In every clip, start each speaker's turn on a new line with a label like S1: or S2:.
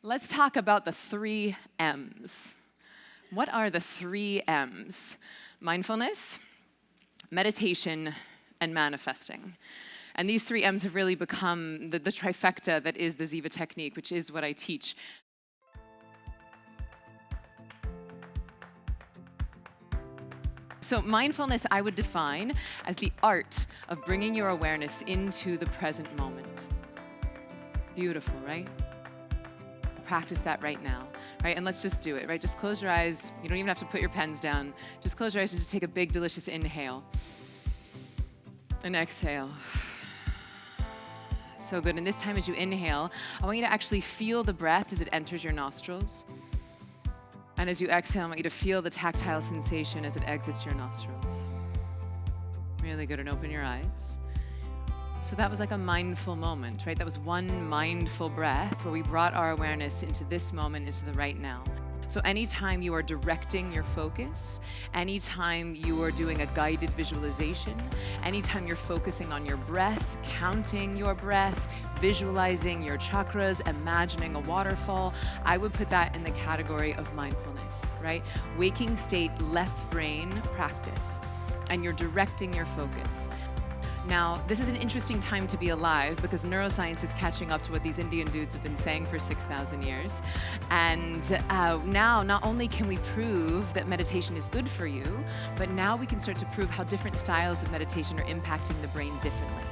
S1: Let's talk about the 3 M's. What are the 3 M's? Mindfulness, meditation, and manifesting. And these 3 M's have really become the trifecta that is the Ziva technique, which is what I teach. So mindfulness I would define as the art of bringing your awareness into the present moment. Beautiful, right? Practice that right now, right? And let's just do it, right? Just close your eyes. You don't even have to put your pens down. Just close your eyes and just take a big, delicious inhale. And exhale. So good. And this time as you inhale, I want you to actually feel the breath as it enters your nostrils. And as you exhale, I want you to feel the tactile sensation as it exits your nostrils. Really good. And open your eyes. So that was like a mindful moment, right? That was one mindful breath where we brought our awareness into this moment, into the right now. So anytime you are directing your focus, anytime you are doing a guided visualization, anytime you're focusing on your breath, counting your breath, visualizing your chakras, imagining a waterfall, I would put that in the category of mindfulness, right? Waking state, left brain practice, and you're directing your focus. Now, this is an interesting time to be alive because neuroscience is catching up to what these Indian dudes have been saying for 6,000 years. And now, not only can we prove that meditation is good for you, but now we can start to prove how different styles of meditation are impacting the brain differently.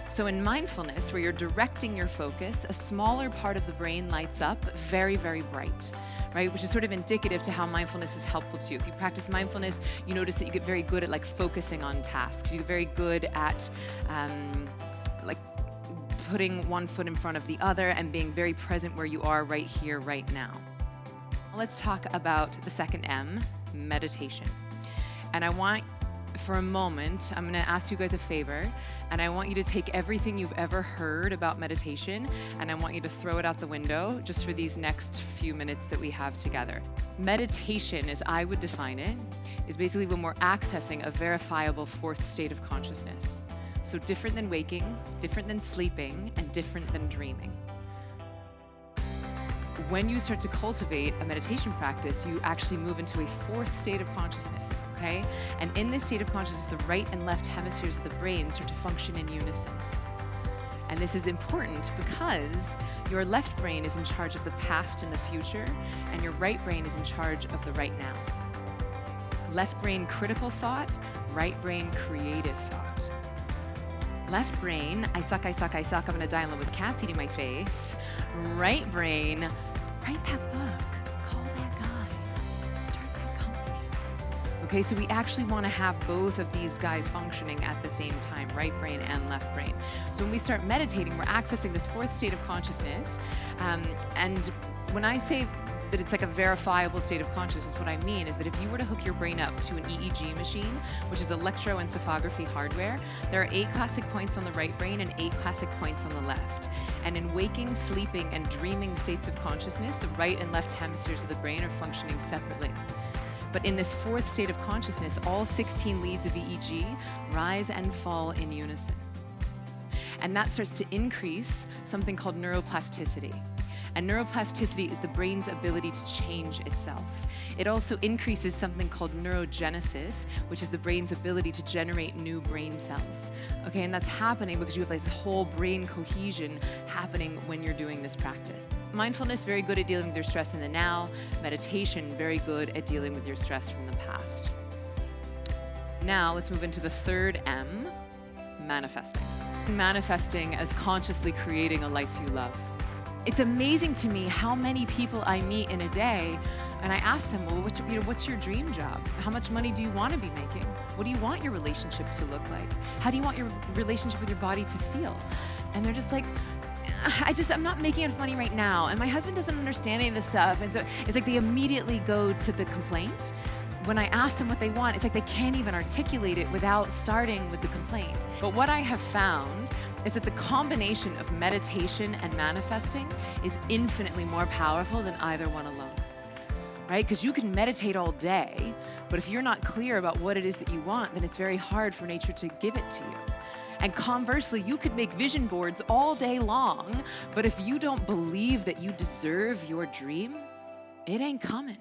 S1: So in mindfulness, where you're directing your focus, a smaller part of the brain lights up very, very bright, right? Which is sort of indicative to how mindfulness is helpful to you. If you practice mindfulness, you notice that you get very good at like focusing on tasks. You get very good at like putting one foot in front of the other and being very present where you are right here, right now. Let's talk about the second M, meditation. And I want, for a moment, I'm gonna ask you guys a favor, and I want you to take everything you've ever heard about meditation, and I want you to throw it out the window just for these next few minutes that we have together. Meditation, as I would define it, is basically when we're accessing a verifiable 4th state of consciousness. So different than waking, different than sleeping, and different than dreaming. When you start to cultivate a meditation practice, you actually move into a 4th state of consciousness, okay? And in this state of consciousness, the right and left hemispheres of the brain start to function in unison. And this is important because your left brain is in charge of the past and the future, and your right brain is in charge of the right now. Left brain critical thought, right brain creative thought. Left brain, I suck, I'm gonna die alone with cats eating my face. Right brain, write that book, call that guy, start that company. Okay, so we actually wanna have both of these guys functioning at the same time, right brain and left brain. So when we start meditating, we're accessing this 4th state of consciousness. And when I say that it's like a verifiable state of consciousness, what I mean is that if you were to hook your brain up to an EEG machine, which is electroencephalography hardware, there are 8 classic points on the right brain and 8 classic points on the left. And in waking, sleeping, and dreaming states of consciousness, the right and left hemispheres of the brain are functioning separately. But in this 4th state of consciousness, all 16 leads of EEG rise and fall in unison. And that starts to increase something called neuroplasticity. And neuroplasticity is the brain's ability to change itself. It also increases something called neurogenesis, which is the brain's ability to generate new brain cells. Okay, and that's happening because you have this whole brain cohesion happening when you're doing this practice. Mindfulness, very good at dealing with your stress in the now. Meditation, very good at dealing with your stress from the past. Now, let's move into the 3rd M, manifesting. Manifesting as consciously creating a life you love. It's amazing to me how many people I meet in a day, and I ask them, well, what's your dream job? How much money do you want to be making? What do you want your relationship to look like? How do you want your relationship with your body to feel? And they're just like, I'm not making enough money right now, and my husband doesn't understand any of this stuff. And so it's like they immediately go to the complaint. When I ask them what they want, it's like they can't even articulate it without starting with the complaint. But what I have found is that the combination of meditation and manifesting is infinitely more powerful than either one alone, right? Because you can meditate all day, but if you're not clear about what it is that you want, then it's very hard for nature to give it to you. And conversely, you could make vision boards all day long, but if you don't believe that you deserve your dream, it ain't coming.